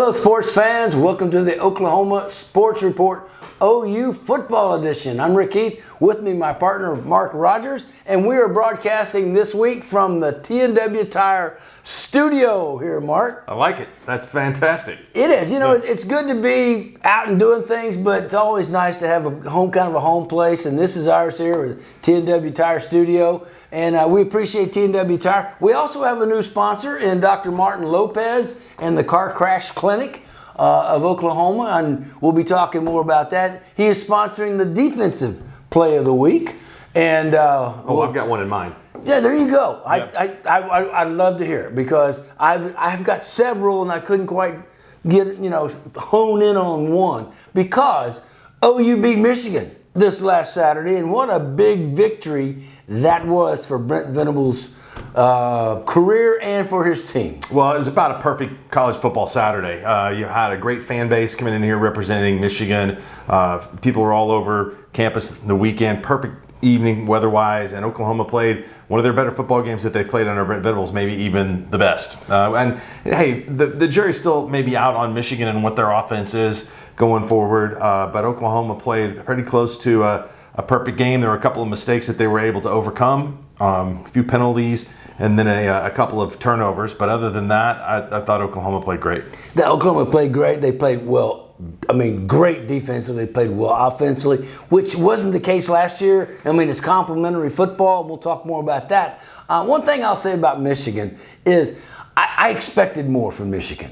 Hello sports fans, welcome to the Oklahoma Sports Report OU Football Edition. I'm Rick Heath, with me my partner Mark Rogers, and we are broadcasting this week from the T&W Tire studio here, Mark. I like it. That's fantastic. It is. You know, it's good to be out and doing things, but it's always nice to have a home, kind of a home place, and this is ours here with T&W Tire Studio, and we appreciate T&W Tire. We also have a new sponsor in Dr. Martin Lopez and the Car Crash Clinic of Oklahoma, and we'll be talking more about that. He is sponsoring the defensive play of the week, and I've got one in mind. Yeah, there you go. Yep. I'd love to hear it because I've got several and I couldn't quite get, hone in on one because OU beat Michigan this last Saturday, and what a big victory that was for Brent Venables' career and for his team. Well, it was about a perfect college football Saturday. You had a great fan base coming in here representing Michigan. People were all over campus the weekend. Perfect evening weather-wise, and Oklahoma played one of their better football games that they played under Brent Venables, maybe even the best. And hey, the jury's still maybe out on Michigan and what their offense is going forward, but Oklahoma played pretty close to a perfect game. There were a couple of mistakes that they were able to overcome, a few penalties, and then a couple of turnovers. But other than that, I thought Oklahoma played great. Oklahoma played great. They played well. Great defensively. They played well offensively, which wasn't the case last year. It's complementary football. We'll talk more about that. One thing I'll say about Michigan is I expected more from Michigan.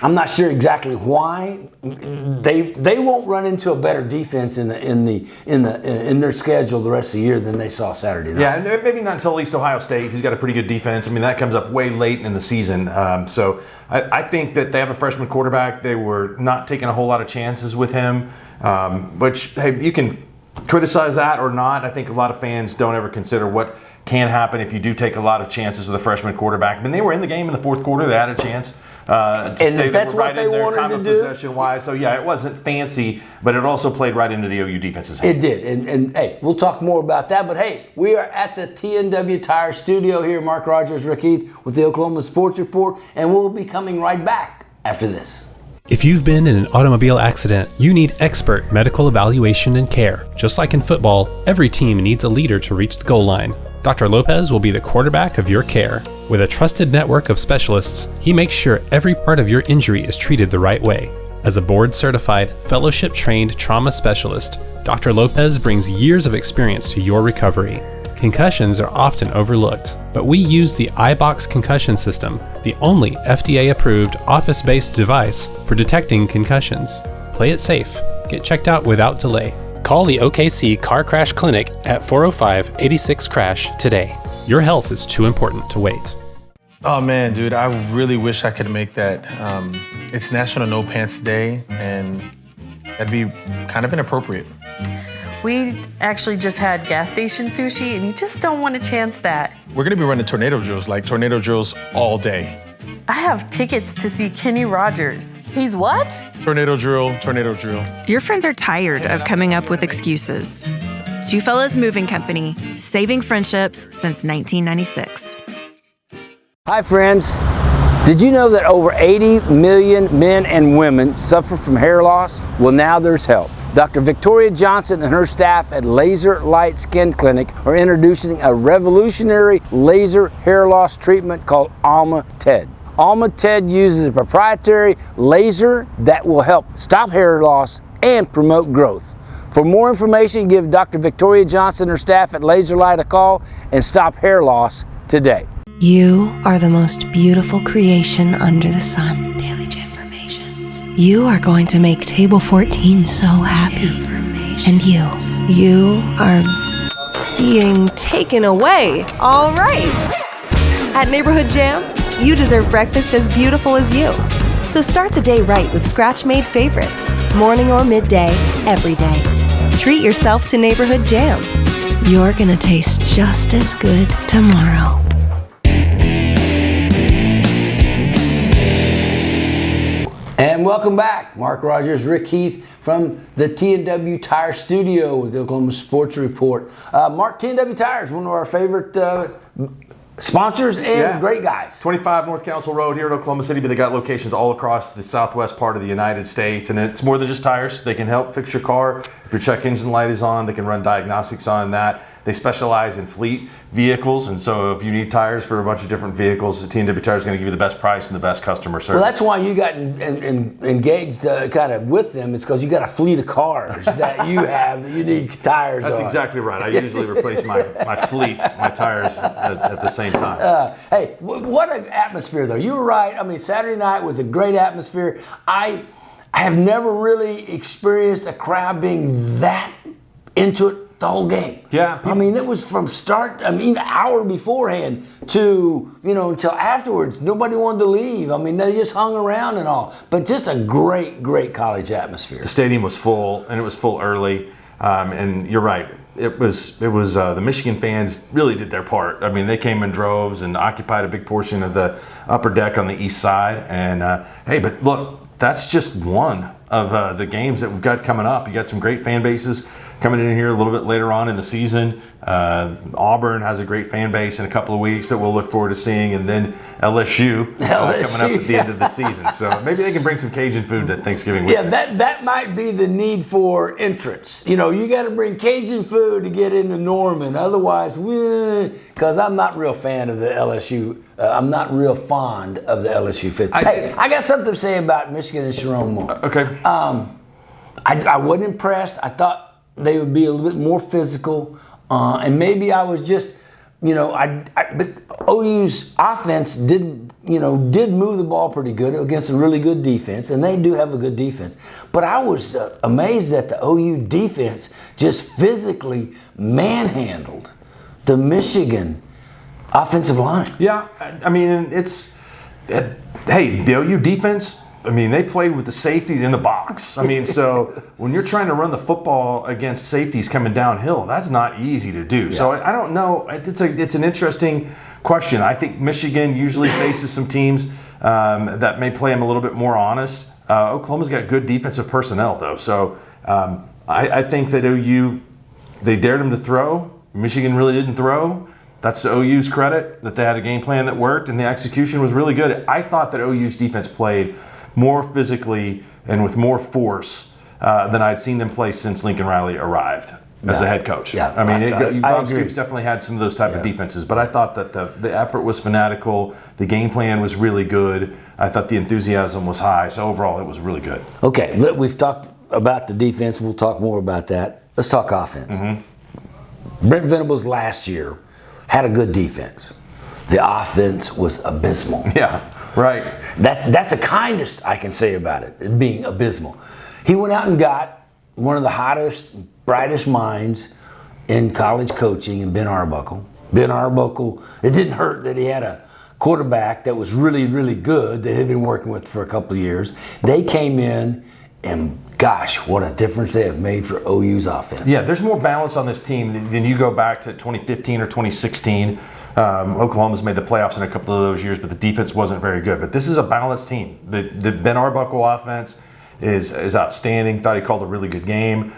I'm not sure exactly why. They won't run into a better defense in their schedule the rest of the year than they saw Saturday night. Yeah, maybe not until at least Ohio State, who's got a pretty good defense. That comes up way late in the season. So I think that they have a freshman quarterback. They were not taking a whole lot of chances with him, which, hey, you can criticize that or not. I think a lot of fans don't ever consider what can happen if you do take a lot of chances with a freshman quarterback. They were in the game in the fourth quarter. They had a chance. And if that's what they wanted to do, possession-wise. So yeah, it wasn't fancy, but it also played right into the OU defense's hand. It did, and hey, we'll talk more about that. But hey, we are at the T&W Tire Studio here. Mark Rogers, Rick Heath with the Oklahoma Sports Report, and we'll be coming right back after this. If you've been in an automobile accident, you need expert medical evaluation and care. Just like in football, every team needs a leader to reach the goal line. Dr. Lopez will be the quarterback of your care. With a trusted network of specialists, he makes sure every part of your injury is treated the right way. As a board-certified, fellowship-trained trauma specialist, Dr. Lopez brings years of experience to your recovery. Concussions are often overlooked, but we use the iBox concussion system, the only FDA-approved office-based device for detecting concussions. Play it safe. Get checked out without delay. Call the OKC Car Crash Clinic at 405-86-CRASH today. Your health is too important to wait. Oh man, dude, I really wish I could make that. It's National No Pants Day, and that'd be kind of inappropriate. We actually just had gas station sushi, and you just don't want to chance that. We're gonna be running tornado drills all day. I have tickets to see Kenny Rogers. He's what? Tornado drill. Your friends are tired of coming up with excuses. Two Fellas Moving Company, saving friendships since 1996. Hi friends. Did you know that over 80 million men and women suffer from hair loss? Well, now there's help. Dr. Victoria Johnson and her staff at Laser Light Skin Clinic are introducing a revolutionary laser hair loss treatment called Alma TED. Alma TED uses a proprietary laser that will help stop hair loss and promote growth. For more information, give Dr. Victoria Johnson and her staff at Laser Light a call and stop hair loss today. You are the most beautiful creation under the sun. Daily Informations. You are going to make Table 14 so happy. And you are being taken away. All right. At Neighborhood Jam, you deserve breakfast as beautiful as you. So start the day right with scratch-made favorites, morning or midday, every day. Treat yourself to Neighborhood Jam. You're gonna taste just as good tomorrow. And welcome back. Mark Rogers, Rick Heath from the T&W Tire Studio with the Oklahoma Sports Report. Mark, T&W Tire is one of our favorite sponsors and great guys. 25 North Council Road here in Oklahoma City, but they got locations all across the southwest part of the United States. And it's more than just tires. They can help fix your car. If your check engine light is on, they can run diagnostics on that. They specialize in fleet vehicles. And so if you need tires for a bunch of different vehicles, the T&W Tire is going to give you the best price and the best customer service. Well, that's why you got engaged kind of with them. It's because you got a fleet of cars that you have that you need tires That's on. exactly right. I usually replace my fleet, my tires at the same time. Hey, what an atmosphere, though. You were right. I mean, Saturday night was a great atmosphere. I have never really experienced a crowd being that into it the whole game. Yeah. I mean, it was from start, an hour beforehand to, until afterwards. Nobody wanted to leave. I mean, they just hung around and all. But just a great, great college atmosphere. The stadium was full, and it was full early. And you're right. It was the Michigan fans really did their part. I mean, they came in droves and occupied a big portion of the upper deck on the east side. And hey, but look, that's just one of the games that we've got coming up. You got some great fan bases coming in here a little bit later on in the season. Auburn has a great fan base in a couple of weeks that we'll look forward to seing, and then LSU coming up at the end of the season. So maybe they can bring some Cajun food that Thanksgiving weekend. Yeah, that might be the need for entrance. You got to bring Cajun food to get into Norman. Otherwise, because I'm not real fan of the LSU. I'm not real fond of the LSU fans. Hey, I got something to say about Michigan and Sharon Moore. Okay. I wasn't impressed. I thought they would be a little bit more physical, and maybe I was just, but OU's offense did move the ball pretty good against a really good defense, and they do have a good defense. But I was amazed that the OU defense just physically manhandled the Michigan offensive line. Yeah, I mean, hey, the OU defense, I mean, they played with the safeties in the box. I mean, so when you're trying to run the football against safeties coming downhill, that's not easy to do. Yeah. So I don't know. It's an interesting question. I think Michigan usually faces some teams that may play them a little bit more honest. Oklahoma's got good defensive personnel, though. So I think that OU, they dared them to throw. Michigan really didn't throw. That's the OU's credit, that they had a game plan that worked, and the execution was really good. I thought that OU's defense played more physically and with more force than I'd seen them play since Lincoln Riley arrived as a head coach. Yeah, I mean, Bob Stoops definitely had some of those type of defenses, but I thought that the effort was fanatical, the game plan was really good. I thought the enthusiasm was high, so overall it was really good. Okay, we've talked about the defense. We'll talk more about that. Let's talk offense. Mm-hmm. Brent Venables last year had a good defense. The offense was abysmal. Yeah. Right. That's the kindest I can say about it being abysmal. He went out and got one of the hottest, brightest minds in college coaching in Ben Arbuckle. Ben Arbuckle, it didn't hurt that he had a quarterback that was really, really good that he'd been working with for a couple of years. They came in, and gosh, what a difference they have made for OU's offense. Yeah, there's more balance on this team than you go back to 2015 or 2016. Oklahoma's made the playoffs in a couple of those years, but the defense wasn't very good. But this is a balanced team. The Ben Arbuckle offense is outstanding. Thought he called a really good game.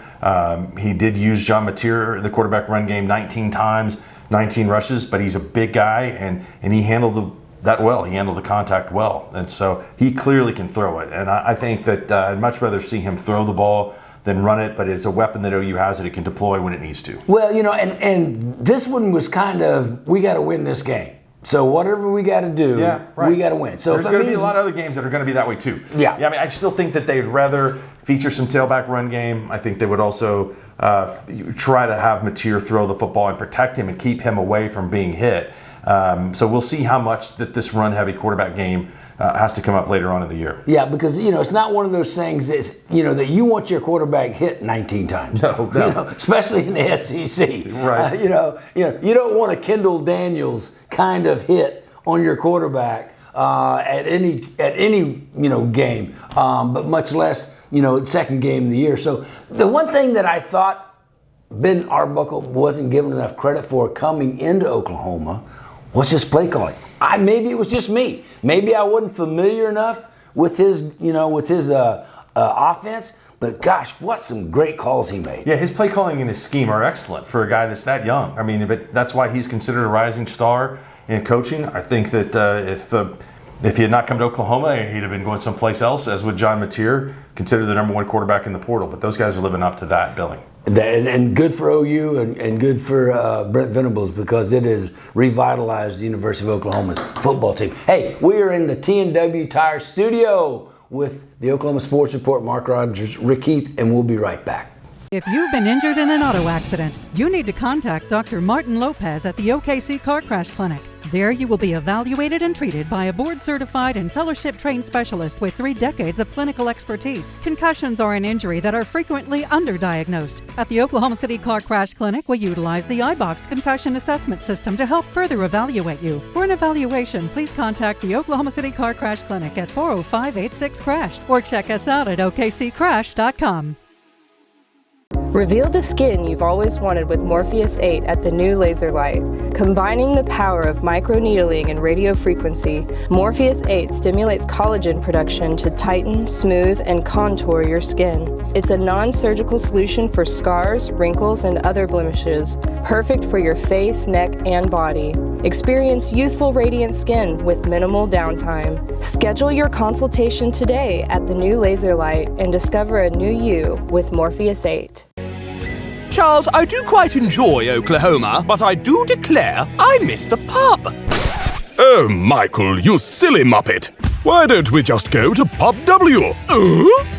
He did use John Mateer, the quarterback run game, 19 times, 19 rushes, but he's a big guy, and he handled that well. He handled the contact well. And so he clearly can throw it. And I think that I'd much rather see him throw the ball than run it, but it's a weapon that OU has that it can deploy when it needs to. Well, and this one was kind of, we got to win this game. So whatever we got to do, we got to win. So there's going to be a lot of other games that are going to be that way too. Yeah. I mean, I still think that they'd rather feature some tailback run game. I think they would also try to have Mateer throw the football and protect him and keep him away from being hit. So we'll see how much that this run-heavy quarterback game has to come up later on in the year. Yeah, because it's not one of those things that that you want your quarterback hit 19 times. No. Especially in the SEC. Right. You don't want a Kendall Daniels kind of hit on your quarterback at any game, but much less second game of the year. So the one thing that I thought Ben Arbuckle wasn't given enough credit for coming into Oklahoma was just play calling. Maybe it was just me. Maybe I wasn't familiar enough with his offense. But gosh, what some great calls he made. Yeah, his play calling and his scheme are excellent for a guy that's that young. I mean, but that's why he's considered a rising star. in coaching. I think that if he had not come to Oklahoma, he'd have been going someplace else, as would John Mateer, considered the number 1 quarterback in the portal. But those guys are living up to that billing. And good for OU and good for Brent Venables, because it has revitalized the University of Oklahoma's football team. Hey, we are in the T&W Tire studio with the Oklahoma Sports Report, Mark Rogers, Rick Heath, and we'll be right back. If you've been injured in an auto accident, you need to contact Dr. Martin Lopez at the OKC Car Crash Clinic. There you will be evaluated and treated by a board-certified and fellowship-trained specialist with 3 decades of clinical expertise. Concussions are an injury that are frequently underdiagnosed. At the Oklahoma City Car Crash Clinic, we utilize the iBox concussion assessment system to help further evaluate you. For an evaluation, please contact the Oklahoma City Car Crash Clinic at 405-86-CRASH or check us out at okccrash.com. Reveal the skin you've always wanted with Morpheus 8 at the new Laser Light. Combining the power of microneedling and radio frequency, Morpheus 8 stimulates collagen production to tighten, smooth, and contour your skin. It's a non-surgical solution for scars, wrinkles, and other blemishes, perfect for your face, neck, and body. Experience youthful, radiant skin with minimal downtime. Schedule your consultation today at the new Laser Light and discover a new you with Morpheus 8. Charles, I do quite enjoy Oklahoma, but I do declare I miss the pub. Oh, Michael, you silly muppet. Why don't we just go to Pub W?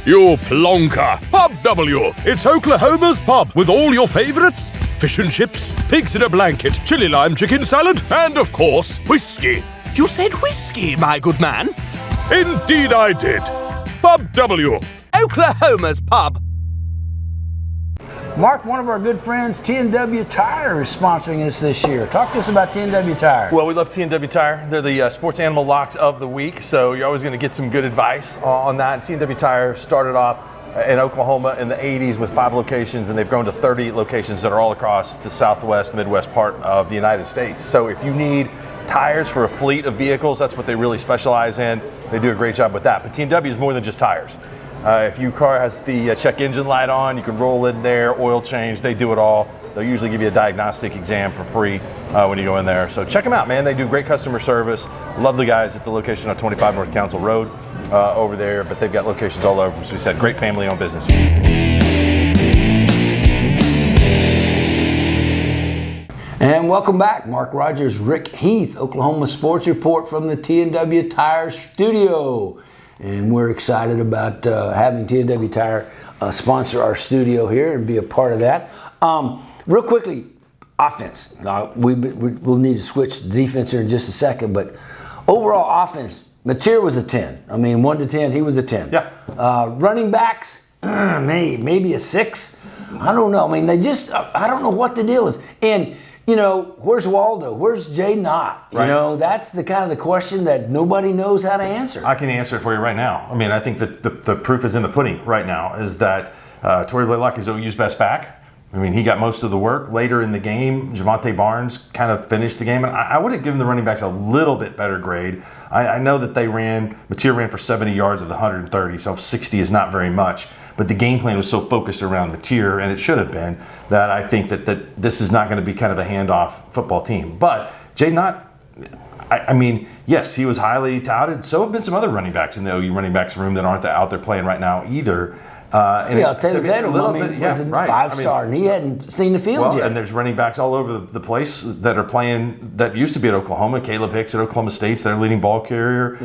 You plonker. Pub W. It's Oklahoma's pub with all your favorites. Fish and chips, pigs in a blanket, chili lime chicken salad, and of course, whiskey. You said whiskey, my good man? Indeed I did. Pub W. Oklahoma's pub. Mark, one of our good friends, T&W Tire, is sponsoring us this year. Talk to us about T&W Tire. Well, we love T&W Tire. They're the sports animal locks of the week, so you're always going to get some good advice on that. T&W Tire started off in Oklahoma in the 80s with 5 locations, and they've grown to 30 locations that are all across the Southwest, the Midwest part of the United States. So if you need tires for a fleet of vehicles, that's what they really specialize in. They do a great job with that. But T&W is more than just tires. If your car has the check engine light on, you can roll in there, oil change, they do it all. They'll usually give you a diagnostic exam for free when you go in there. So check them out, man. They do great customer service. Love the guys at the location on 25 North Council Road over there, but they've got locations all over. As we said, great family-owned business. And welcome back. Mark Rogers, Rick Heath, Oklahoma Sports Report from the T&W Tire studio. And we're excited about having T&W Tire sponsor our studio here and be a part of that. Real quickly, offense. We'll need to switch to defense here in just a second, but overall offense, Mateer was a 10. I mean, 1 to 10, he was a 10. Yeah. Running backs, maybe a 6. I don't know. I mean, they just, I don't know what the deal is. And, you know, where's Waldo? Where's Jay Knott? You know, that's the kind of the question that nobody knows how to answer. I can answer it for you right now. I mean, I think that the proof is in the pudding right now, is that Torrey Blaylock is OU's best back. I mean, he got most of the work. Later in the game, Javante Barnes kind of finished the game. And I would have given the running backs a little bit better grade. I know that Mateer ran for 70 yards of the 130, so 60 is not very much. But the game plan was so focused around Mateer, and it should have been, that I think that this is not going to be kind of a handoff football team. But Jay Knott, I mean, yes, he was highly touted. So have been some other running backs in the OU running backs room that aren't out there playing right now either. Taylor Tatum, was a 5-star, and he hadn't seen the field yet. And there's running backs all over the place that are playing, that used to be at Oklahoma. Caleb Hicks at Oklahoma State's their leading ball carrier.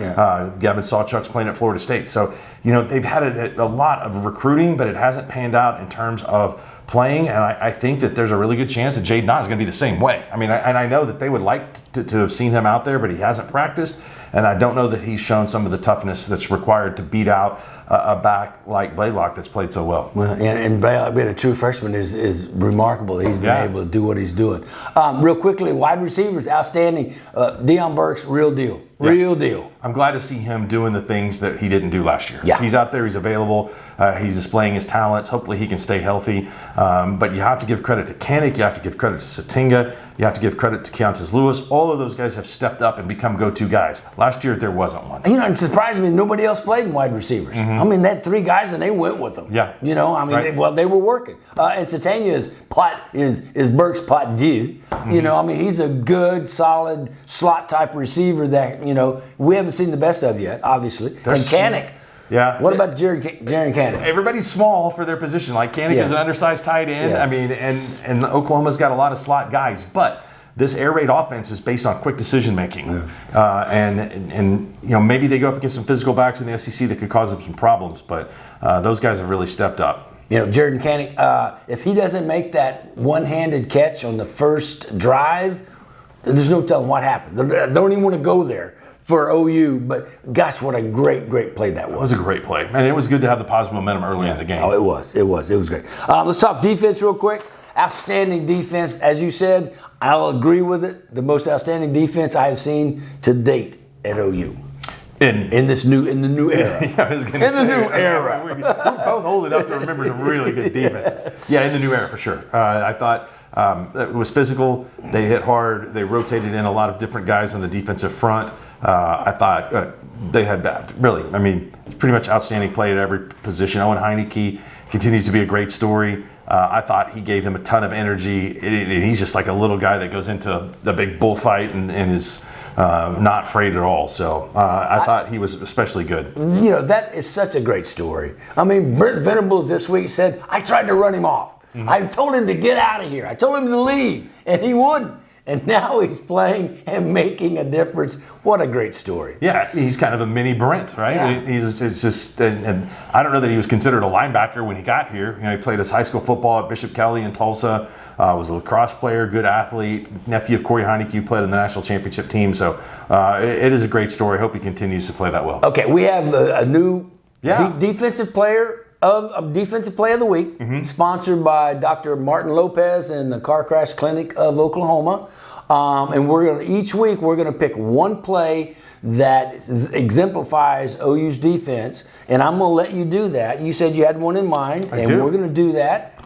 Gavin Sawchuk's playing at Florida State. So, you know, they've had a lot of recruiting, but it hasn't panned out in terms of playing. And I think that there's a really good chance that Jay Knott is going to be the same way. I mean, I know that they would like to have seen him out there, but he hasn't practiced. And I don't know that he's shown some of the toughness that's required to beat out a back like Blaylock that's played so well. Well, and Blaylock being a true freshman is remarkable that he's been able to do what he's doing. Real quickly, wide receivers, outstanding. Deion Burks, real deal. Real deal. I'm glad to see him doing the things that he didn't do last year. Yeah. He's out there, he's available, he's displaying his talents. Hopefully he can stay healthy. But you have to give credit to Kanik, you have to give credit to Satinga, you have to give credit to Keontae Lewis. All of those guys have stepped up and become go-to guys. Last year there wasn't one. You know, it surprised me nobody else played in wide receivers. I mean, they had 3 guys and they went with them. Yeah. You know, I mean, they were working. And Satania is Burke's pot due. You know, I mean, he's a good, solid slot type receiver that, you know, we haven't seen the best of yet, obviously. And Kanik. Yeah. What about Jaron Kanik? Everybody's small for their position. Like Kanik is an undersized tight end. Yeah. I mean, and Oklahoma's got a lot of slot guys, but this air raid offense is based on quick decision making, and you know, maybe they go up against some physical backs in the SEC that could cause them some problems. But those guys have really stepped up. You know, Jaron Kanik, if he doesn't make that one-handed catch on the first drive, there's no telling what happened. They don't even want to go there for OU. But gosh, what a great play that was. It was a great play, and it was good to have the positive momentum early in the game. Oh, it was great. Let's talk defense real quick. Outstanding defense, as you said, I'll agree with it. The most outstanding defense I have seen to date at OU. In the new era. Yeah, I was gonna say, the new era. We're both old enough to remember some really good defenses. Yeah, in the new era for sure. I thought it was physical. They hit hard. They rotated in a lot of different guys on the defensive front. I thought they had really, I mean, pretty much outstanding play at every position. Owen Heineke continues to be a great story. I thought he gave them a ton of energy. He's just like a little guy that goes into the big bullfight and is not afraid at all. So I thought he was especially good. You know, that is such a great story. I mean, Brent Venables this week said, I tried to run him off. I told him to get out of here. I told him to leave, and he wouldn't. And now he's playing and making a difference. What a great story. Yeah, he's kind of a mini Brent, right? Yeah. It's just, and I don't know that he was considered a linebacker when he got here. You know, he played his high school football at Bishop Kelly in Tulsa, was a lacrosse player, good athlete, nephew of Corey Heineke, who played in the national championship team. So it is a great story. I hope he continues to play that well. Okay, we have a new defensive player of Defensive Play of the Week, sponsored by Dr. Martin Lopez and the Car Crash Clinic of Oklahoma. And each week we're going to pick one play that exemplifies OU's defense, and I'm going to let you do that. You said you had one in mind, we're going to do that.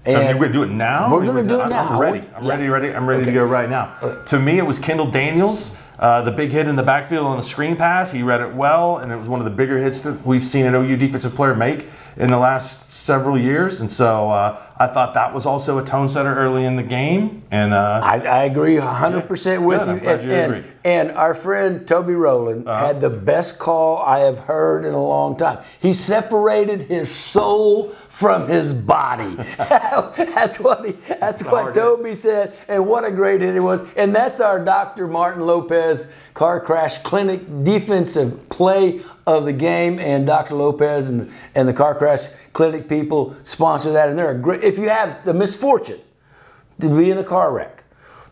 And you're going to do it now? We're going to do it now. I'm ready. I'm ready to go right now. To me, it was Kendall Daniels. The big hit in the backfield on the screen pass, he read it well, and it was one of the bigger hits that we've seen an OU defensive player make in the last several years. And so I thought that was also a tone setter early in the game. And I agree 100% with you. I'm glad you agree. And our friend Toby Rowland had the best call I have heard in a long time. He separated his soul from his body. That's what Toby said, and what a great hit it was. And that's our Dr. Martin Lopez Car Crash Clinic defensive play of the game, and Dr. Lopez and the Car Crash Clinic people sponsor that. And they're a great. If you have the misfortune to be in a car wreck,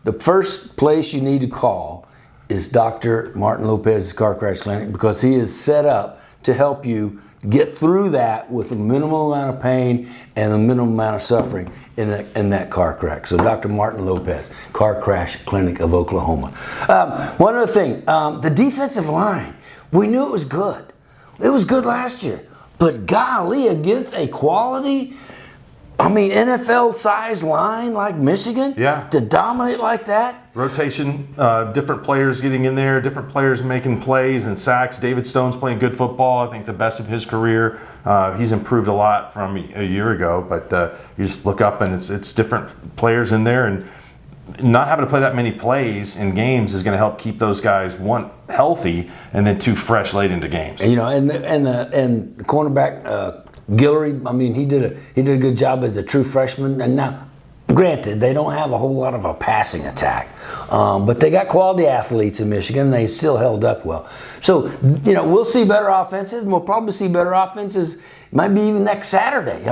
the first place you need to call is Dr. Martin Lopez's Car Crash Clinic, because he is set up to help you get through that with a minimal amount of pain and a minimal amount of suffering in that car crash. So Dr. Martin Lopez, Car Crash Clinic of Oklahoma. One other thing, the defensive line, we knew it was good. It was good last year, but golly, against a quality, NFL-sized line like Michigan, to dominate like that. Rotation, different players getting in there, different players making plays and sacks. David Stone's playing good football, I think the best of his career. He's improved a lot from a year ago, but you just look up and it's different players in there, and not having to play that many plays in games is going to help keep those guys, one, healthy, and then two, fresh late into games. And, the cornerback Guillory, he did a good job as a true freshman. And now, granted, they don't have a whole lot of a passing attack, but they got quality athletes in Michigan, and they still held up well. So, we'll see better offenses, and we'll probably see better offenses, might be even next Saturday.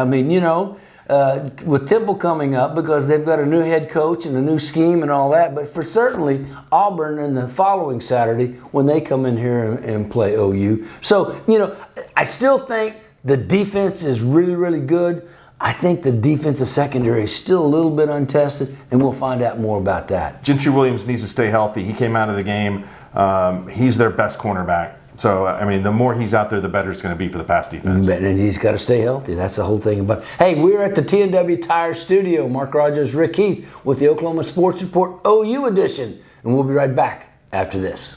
With Temple coming up, because they've got a new head coach and a new scheme and all that, but for certainly Auburn in the following Saturday when they come in here and play OU. So, I still think the defense is really, really good. I think the defensive secondary is still a little bit untested, and we'll find out more about that. Gentry Williams needs to stay healthy. He came out of the game. He's their best cornerback. So, the more he's out there, the better it's going to be for the pass defense. And he's got to stay healthy. That's the whole thing. But hey, we're at the TNW Tire Studio. Mark Rogers, Rick Heath with the Oklahoma Sports Report OU edition. And we'll be right back after this.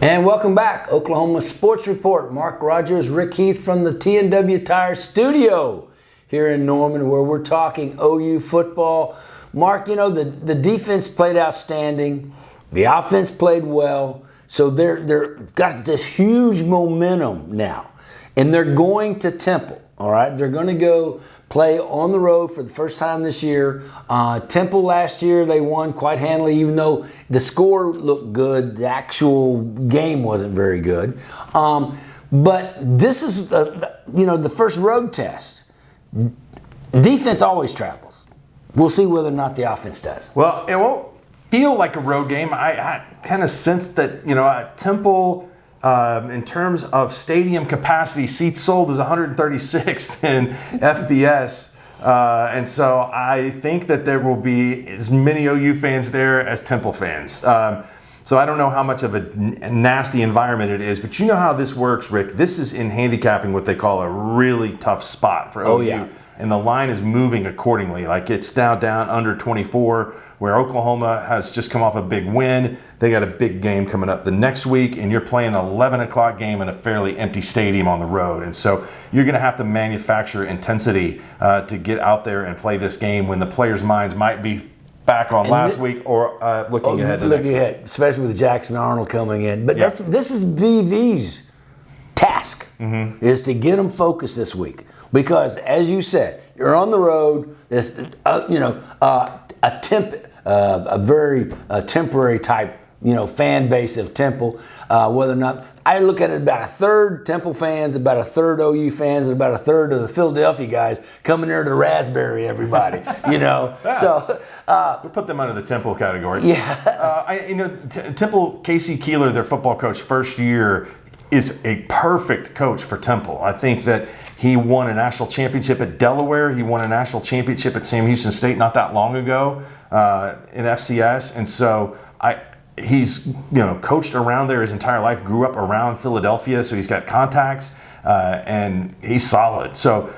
And welcome back, Oklahoma Sports Report. Mark Rogers, Rick Heath from the T&W Tire studio here in Norman, where we're talking OU football. Mark, you know, the defense played outstanding. The offense played well. So they're got this huge momentum now. And they're going to Temple, all right? They're going to go play on the road for the first time this year. Temple last year, they won quite handily, even though the score looked good. The actual game wasn't very good. But this is, the first road test. Defense always travels. We'll see whether or not the offense does. Well, it won't feel like a road game. I kind of sense that, Temple, in terms of stadium capacity, seats sold is 136th in FBS. And so I think that there will be as many OU fans there as Temple fans. So I don't know how much of a nasty environment it is, but you know how this works, Rick. This is in handicapping what they call a really tough spot for OU. Oh, yeah. And the line is moving accordingly. Like, it's now down under 24, where Oklahoma has just come off a big win. They got a big game coming up the next week, and you're playing an 11 o'clock game in a fairly empty stadium on the road. And so you're going to have to manufacture intensity to get out there and play this game when the players' minds might be back on last week or looking ahead to next week. Especially with Jackson Arnold coming in. But this is VV's task, is to get them focused this week. Because, as you said, you're on the road. There's, a very temporary type, fan base of Temple. Whether or not, I look at it about a third Temple fans, about a third OU fans, and about a third of the Philadelphia guys coming there to raspberry everybody. So we'll put them under the Temple category. Yeah. Temple, Casey Keeler, their football coach, first year, is a perfect coach for Temple. I think that he won a national championship at Delaware. He won a national championship at Sam Houston State not that long ago in FCS. And so he's coached around there his entire life, grew up around Philadelphia, so he's got contacts, and he's solid. So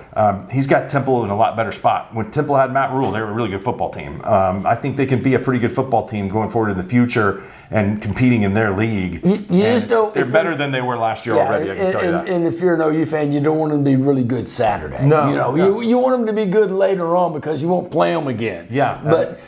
he's got Temple in a lot better spot. When Temple had Matt Rule, they were a really good football team. I think they can be a pretty good football team going forward in the future and competing in their league. They're better than they were last year already, I can tell you that. And if you're an OU fan, you don't want them to be really good Saturday. No. You want them to be good later on because you won't play them again. Yeah.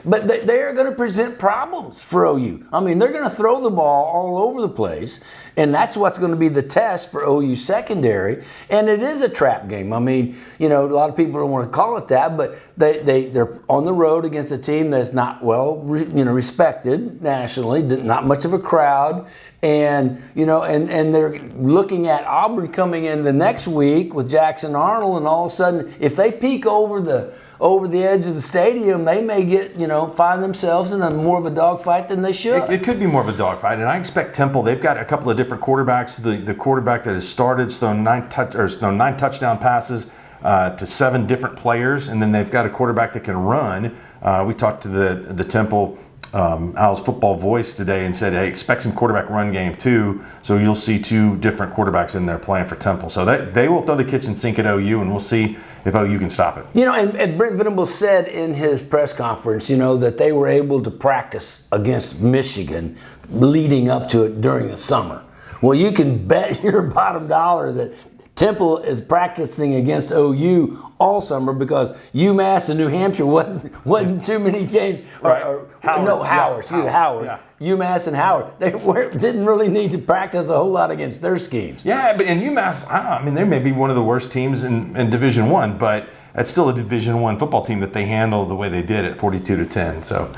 But they are going to present problems for OU. I mean, they're going to throw the ball all over the place, and that's what's going to be the test for OU secondary. And it is a trap game. I mean, a lot of people don't want to call it that, but they're on the road against a team that's not respected nationally, not much of a crowd, and they're looking at Auburn coming in the next week with Jackson Arnold, and all of a sudden, if they peek over the edge of the stadium, they may find themselves in more of a dogfight than they should. It could be more of a dogfight, and I expect Temple. They've got a couple of different quarterbacks. The quarterback that has started thrown 9 touchdown passes to 7 different players, and then they've got a quarterback that can run. We talked to the Temple Al's football voice today and said, hey, expect some quarterback run game too. So you'll see 2 different quarterbacks in there playing for Temple. So they will throw the kitchen sink at OU, and we'll see if OU can stop it. And Brent Venables said in his press conference, that they were able to practice against Michigan leading up to it during the summer. Well, you can bet your bottom dollar that Temple is practicing against OU all summer because UMass and New Hampshire wasn't too many games. Right. Howard. Yeah. UMass and Howard. They didn't really need to practice a whole lot against their schemes. Yeah, but in UMass, they may be one of the worst teams in Division I, but it's still a Division I football team that they handled the way they did at 42-10. So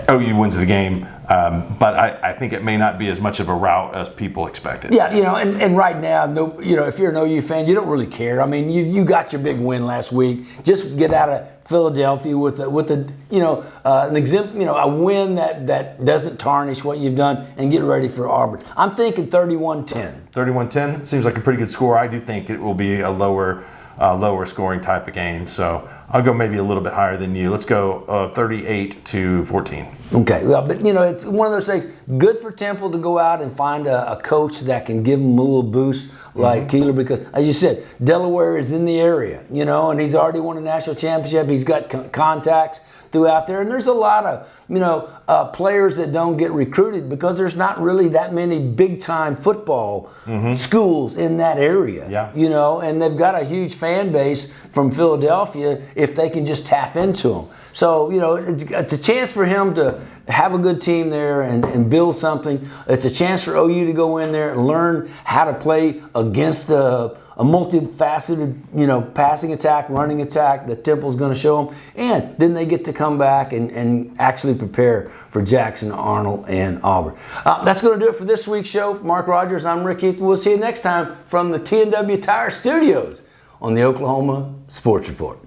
OU wins the game. But I think it may not be as much of a rout as people expected. Yeah, and right now, if you're an OU fan, you don't really care. I mean, you got your big win last week. Just get out of Philadelphia with a win that doesn't tarnish what you've done, and get ready for Auburn. I'm thinking 31-10. 31-10 seems like a pretty good score. I do think it will be a lower scoring type of game. So I'll go maybe a little bit higher than you. Let's go 38-14. Okay, well, but it's one of those things. Good for Temple to go out and find a coach that can give them a little boost like Keeler, because, as you said, Delaware is in the area, and he's already won a national championship. He's got contacts. throughout there. And there's a lot of, players that don't get recruited because there's not really that many big-time football schools in that area. Yeah. And they've got a huge fan base from Philadelphia if they can just tap into them. So, it's a chance for him to have a good team there and build something. It's a chance for OU to go in there and learn how to play against a multifaceted, passing attack, running attack that Temple's going to show them. And then they get to come back and actually prepare for Jackson, Arnold, and Auburn. That's going to do it for this week's show. For Mark Rogers, I'm Rick Heath. We'll see you next time from the T&W Tire Studios on the Oklahoma Sports Report.